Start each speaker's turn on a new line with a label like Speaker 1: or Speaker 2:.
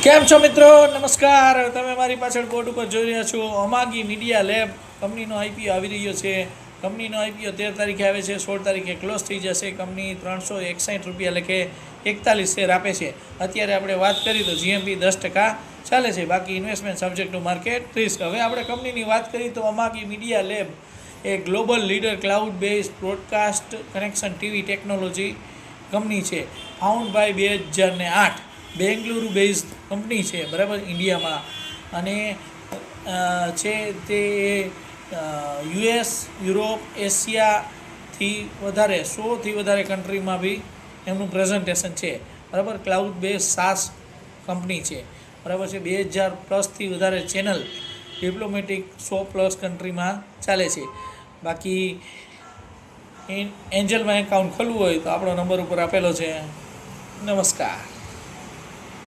Speaker 1: કેમ છો મિત્રો? નમસ્કાર. તમે મારી પાછળ બોર્ડ ઉપર જોઈ રહ્યા છો અમાગી મીડિયા લેબ કંપનીનો આઈપીઓ આવી રહ્યો છે. કંપનીનો આઈપીઓ 13 તારીખે આવે છે, 16 તારીખે ક્લોઝ થઈ જશે. કંપની 361 રૂપિયા લખે 41 શેર આપે છે. અત્યારે આપણે વાત કરી તો જીએમપી 10% ચાલે છે, બાકી investment subject to market risk. હવે આપણે કંપનીની વાત કરીએ તો અમાગી મીડિયા લેબ એ global leader cloud base broadcast connection TV technology company છે. Found by 2008, Bengaluru base company છે, બરાબર, ઇન્ડિયામાં. અને છે તે યુએસ, યુરોપ, એશિયાથી વધારે 100થી વધારે કન્ટ્રીમાં બી એમનું પ્રેઝન્ટેશન છે, બરાબર. ક્લાઉડ બેઝ સાસ કંપની છે, બરાબર છે. 2000+ વધારે ચેનલ ડિપ્લોમેટિક 100+ કન્ટ્રીમાં ચાલે છે. બાકી એન્જલમાં એકાઉન્ટ ખોલવું હોય તો આપણો નંબર ઉપર આપેલો છે. નમસ્કાર.